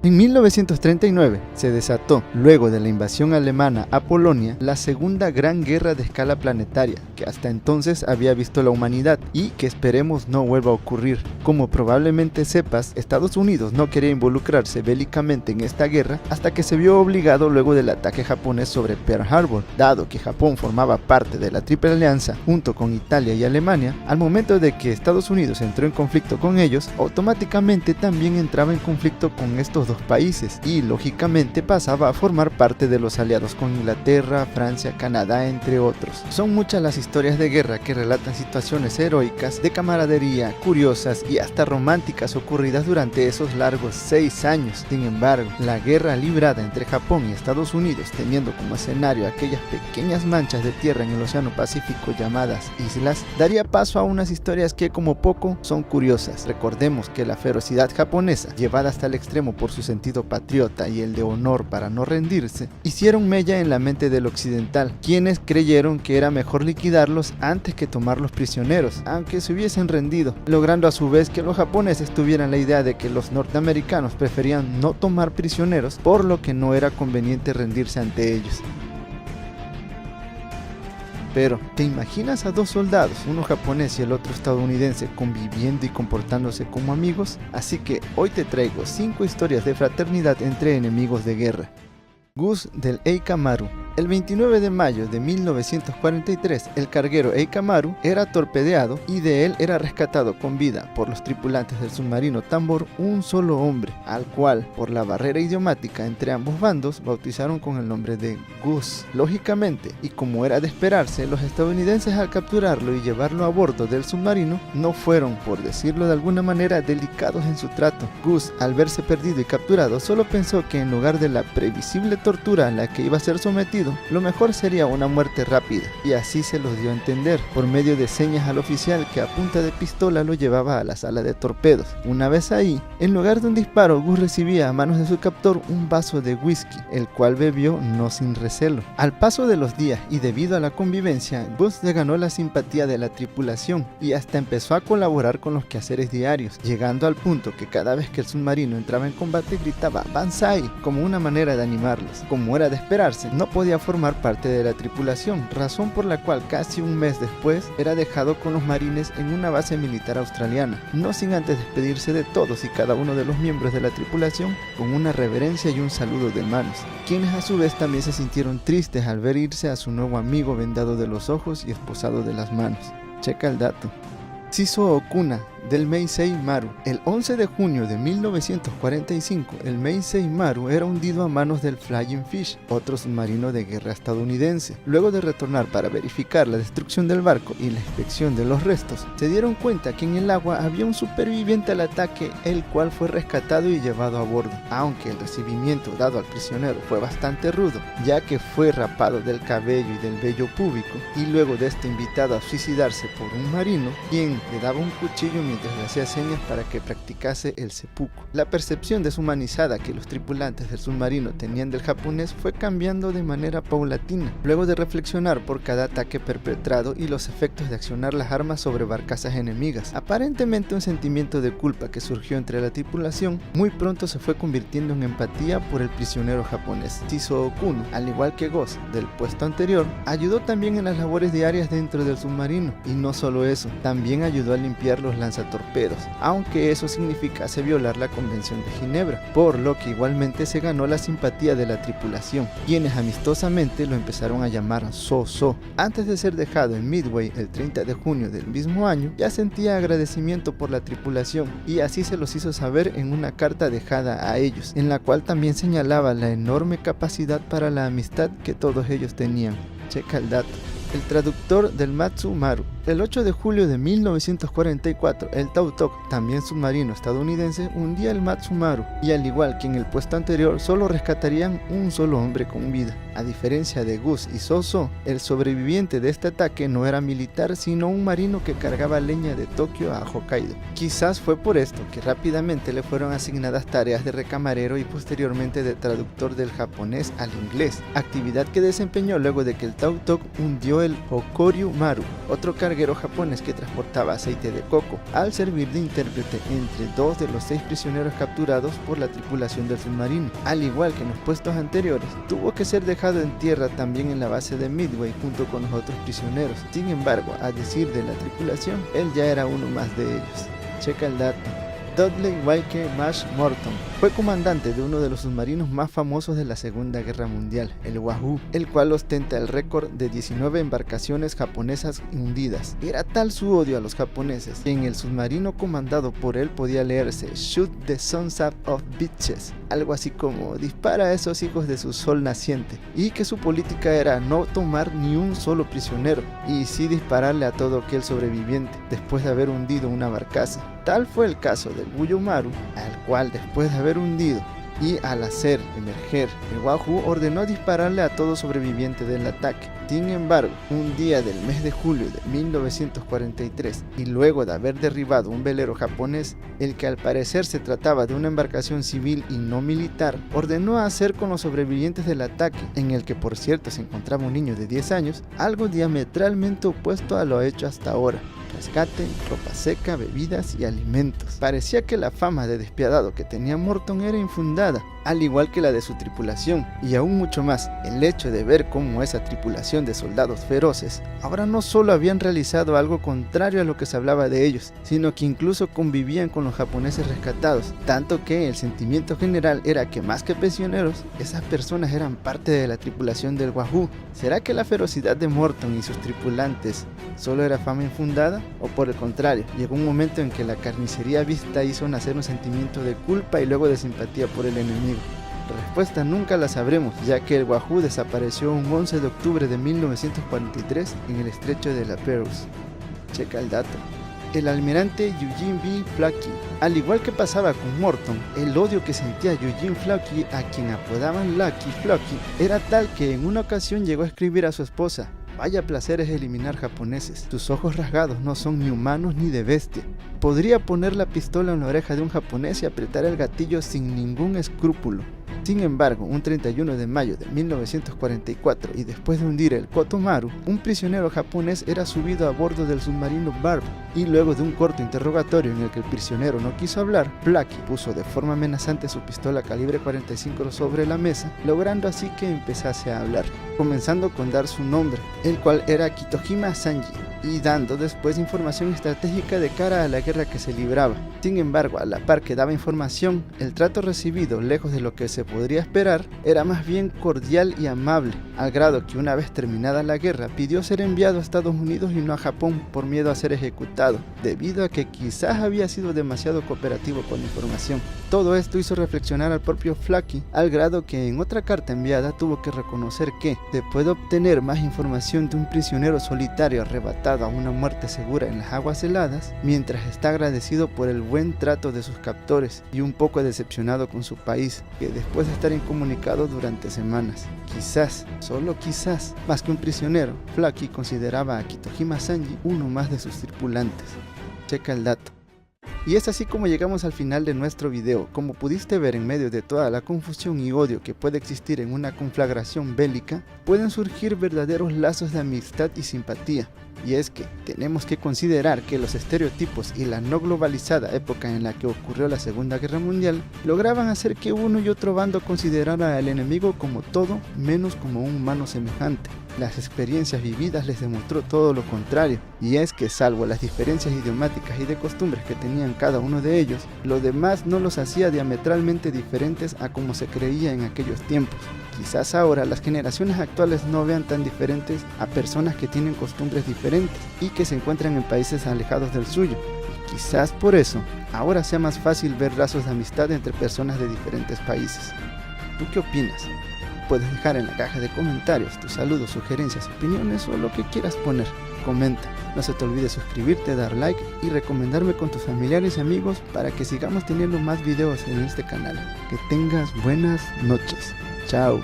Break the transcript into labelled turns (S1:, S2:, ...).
S1: En 1939 se desató, luego de la invasión alemana a Polonia, la segunda gran guerra de escala planetaria que hasta entonces había visto la humanidad y que esperemos no vuelva a ocurrir. Como probablemente sepas, Estados Unidos no quería involucrarse bélicamente en esta guerra hasta que se vio obligado luego del ataque japonés sobre Pearl Harbor. Dado que Japón formaba parte de la Triple Alianza junto con Italia y Alemania, al momento de que Estados Unidos entró en conflicto con ellos, automáticamente también entraba en conflicto con estos dos países y lógicamente pasaba a formar parte de los aliados con Inglaterra, Francia, Canadá, entre otros. Son muchas las historias de guerra que relatan situaciones heroicas, de camaradería, curiosas y hasta románticas ocurridas durante esos largos 6 años. Sin embargo, la guerra librada entre Japón y Estados Unidos, teniendo como escenario aquellas pequeñas manchas de tierra en el Océano Pacífico llamadas islas, daría paso a unas historias que como poco son curiosas. Recordemos que la ferocidad japonesa, llevada hasta el extremo por su sentido patriota y el de honor para no rendirse, hicieron mella en la mente del occidental, quienes creyeron que era mejor liquidarlos antes que tomarlos prisioneros, aunque se hubiesen rendido, logrando a su vez que los japoneses tuvieran la idea de que los norteamericanos preferían no tomar prisioneros, por lo que no era conveniente rendirse ante ellos. Pero, ¿te imaginas a dos soldados, uno japonés y el otro estadounidense, conviviendo y comportándose como amigos? Así que hoy te traigo 5 historias de fraternidad entre enemigos de guerra. Gus del Eika Maru. El 29 de mayo de 1943, el carguero Eika Maru era torpedeado y de él era rescatado con vida por los tripulantes del submarino Tambor un solo hombre, al cual, por la barrera idiomática entre ambos bandos, bautizaron con el nombre de Gus. Lógicamente, y como era de esperarse, los estadounidenses al capturarlo y llevarlo a bordo del submarino no fueron, por decirlo de alguna manera, delicados en su trato. Gus, al verse perdido y capturado, solo pensó que en lugar de la previsible tortura a la que iba a ser sometido, lo mejor sería una muerte rápida, y así se los dio a entender, por medio de señas al oficial que a punta de pistola lo llevaba a la sala de torpedos. Una vez ahí, en lugar de un disparo, Gus recibía a manos de su captor un vaso de whisky, el cual bebió no sin recelo. Al paso de los días y debido a la convivencia, Gus se ganó la simpatía de la tripulación y hasta empezó a colaborar con los quehaceres diarios, llegando al punto que cada vez que el submarino entraba en combate gritaba "Banzai" como una manera de animarlos. Como era de esperarse, no podía formar parte de la tripulación, razón por la cual casi un mes después era dejado con los marines en una base militar australiana, no sin antes despedirse de todos y cada uno de los miembros de la tripulación con una reverencia y un saludo de manos, quienes a su vez también se sintieron tristes al ver irse a su nuevo amigo vendado de los ojos y esposado de las manos. Checa el dato. Shizuo Okuna del Meisei Maru. El 11 de junio de 1945, el Meisei Maru era hundido a manos del Flying Fish, otro submarino de guerra estadounidense. Luego de retornar para verificar la destrucción del barco y la inspección de los restos, se dieron cuenta que en el agua había un superviviente al ataque, el cual fue rescatado y llevado a bordo. Aunque el recibimiento dado al prisionero fue bastante rudo, ya que fue rapado del cabello y del vello púbico, y luego de esto invitado a suicidarse por un marino, quien le daba un cuchillo mientras le hacía señas para que practicase el seppuku. La percepción deshumanizada que los tripulantes del submarino tenían del japonés fue cambiando de manera paulatina, luego de reflexionar por cada ataque perpetrado y los efectos de accionar las armas sobre barcazas enemigas. Aparentemente un sentimiento de culpa que surgió entre la tripulación muy pronto se fue convirtiendo en empatía por el prisionero japonés. Shizuo Okuna, al igual que Gus del puesto anterior, ayudó también en las labores diarias dentro del submarino, y no solo eso, también ayudó a limpiar los lanzatorpedos, aunque eso significase violar la Convención de Ginebra, por lo que igualmente se ganó la simpatía de la tripulación, quienes amistosamente lo empezaron a llamar So-So. Antes de ser dejado en Midway el 30 de junio del mismo año, ya sentía agradecimiento por la tripulación, y así se los hizo saber en una carta dejada a ellos, en la cual también señalaba la enorme capacidad para la amistad que todos ellos tenían. Checa el dato. El traductor del Matsu Maru. El 8 de julio de 1944, el Tautog, también submarino estadounidense, hundía el Matsu Maru, y al igual que en el puesto anterior, solo rescatarían un solo hombre con vida. A diferencia de Gus y So-So, el sobreviviente de este ataque no era militar, sino un marino que cargaba leña de Tokio a Hokkaido. Quizás fue por esto que rápidamente le fueron asignadas tareas de recamarero y posteriormente de traductor del japonés al inglés, actividad que desempeñó luego de que el Tautog hundió el Hokoryu Maru, otro carguero carguero japonés que transportaba aceite de coco, al servir de intérprete entre 2 de los 6 prisioneros capturados por la tripulación del submarino. Al igual que en los puestos anteriores, tuvo que ser dejado en tierra también en la base de Midway junto con los otros prisioneros. Sin embargo, a decir de la tripulación, él ya era uno más de ellos. Checa el dato. Dudley Wyke Marsh Morton fue comandante de uno de los submarinos más famosos de la Segunda Guerra Mundial, el Wahoo, el cual ostenta el récord de 19 embarcaciones japonesas hundidas. Era tal su odio a los japoneses que en el submarino comandado por él podía leerse "Shoot the sons of bitches", algo así como "dispara a esos hijos de su sol naciente", y que su política era no tomar ni un solo prisionero, y sí dispararle a todo aquel sobreviviente después de haber hundido una barcaza. Tal fue el caso del Guyomaru, al cual después de haber hundido y al hacer emerger el Wahoo ordenó dispararle a todo sobreviviente del ataque. Sin embargo, un día del mes de julio de 1943 y luego de haber derribado un velero japonés, el que al parecer se trataba de una embarcación civil y no militar, ordenó hacer con los sobrevivientes del ataque, en el que por cierto se encontraba un niño de 10 años, algo diametralmente opuesto a lo hecho hasta ahora: rescate, ropa seca, bebidas y alimentos. Parecía que la fama de despiadado que tenía Morton era infundada, al igual que la de su tripulación, y aún mucho más, el hecho de ver cómo esa tripulación de soldados feroces ahora no solo habían realizado algo contrario a lo que se hablaba de ellos, sino que incluso convivían con los japoneses rescatados, tanto que el sentimiento general era que más que prisioneros, esas personas eran parte de la tripulación del Wahoo. ¿Será que la ferocidad de Morton y sus tripulantes solo era fama infundada? ¿O por el contrario, llegó un momento en que la carnicería vista hizo nacer un sentimiento de culpa y luego de simpatía por el enemigo? La respuesta nunca la sabremos, ya que el Wahoo desapareció un 11 de octubre de 1943 en el estrecho de la Perouse. Checa el dato. El almirante Eugene B. Flakey. Al igual que pasaba con Morton, el odio que sentía Eugene Flakey, a quien apodaban Lucky Flakey, era tal que en una ocasión llegó a escribir a su esposa: "Vaya placer es eliminar japoneses, tus ojos rasgados no son ni humanos ni de bestia". Podría poner la pistola en la oreja de un japonés y apretar el gatillo sin ningún escrúpulo. Sin embargo, un 31 de mayo de 1944 y después de hundir el Kotomaru, un prisionero japonés era subido a bordo del submarino Barb, y luego de un corto interrogatorio en el que el prisionero no quiso hablar, Flakey puso de forma amenazante su pistola calibre 45 sobre la mesa, logrando así que empezase a hablar, comenzando con dar su nombre, el cual era Kitojima Sanji, y dando después información estratégica de cara a la guerra que se libraba. Sin embargo, a la par que daba información, el trato recibido, lejos de lo que se podría esperar, era más bien cordial y amable, al grado que una vez terminada la guerra pidió ser enviado a Estados Unidos y no a Japón por miedo a ser ejecutado, debido a que quizás había sido demasiado cooperativo con la información. Todo esto hizo reflexionar al propio Flakey, al grado que en otra carta enviada tuvo que reconocer que se puede obtener más información de un prisionero solitario arrebatado a una muerte segura en las aguas heladas, mientras está agradecido por el buen trato de sus captores y un poco decepcionado con su país, que después de estar incomunicado durante semanas. Quizás, solo quizás, más que un prisionero, Flakey consideraba a Kitojima Sanji uno más de sus tripulantes. Checa el dato. Y es así como llegamos al final de nuestro video. Como pudiste ver, en medio de toda la confusión y odio que puede existir en una conflagración bélica, pueden surgir verdaderos lazos de amistad y simpatía. Y es que tenemos que considerar que los estereotipos y la no globalizada época en la que ocurrió la Segunda Guerra Mundial lograban hacer que uno y otro bando consideraran al enemigo como todo menos como un humano semejante. Las experiencias vividas les demostró todo lo contrario, y es que salvo las diferencias idiomáticas y de costumbres que tenían cada uno de ellos, lo demás no los hacía diametralmente diferentes a como se creía en aquellos tiempos. Quizás ahora las generaciones actuales no vean tan diferentes a personas que tienen costumbres diferentes y que se encuentran en países alejados del suyo, y quizás por eso ahora sea más fácil ver lazos de amistad entre personas de diferentes países. ¿Tú qué opinas? Puedes dejar en la caja de comentarios tus saludos, sugerencias, opiniones o lo que quieras poner. Comenta, no se te olvide suscribirte, dar like y recomendarme con tus familiares y amigos para que sigamos teniendo más videos en este canal. Que tengas buenas noches. Chao.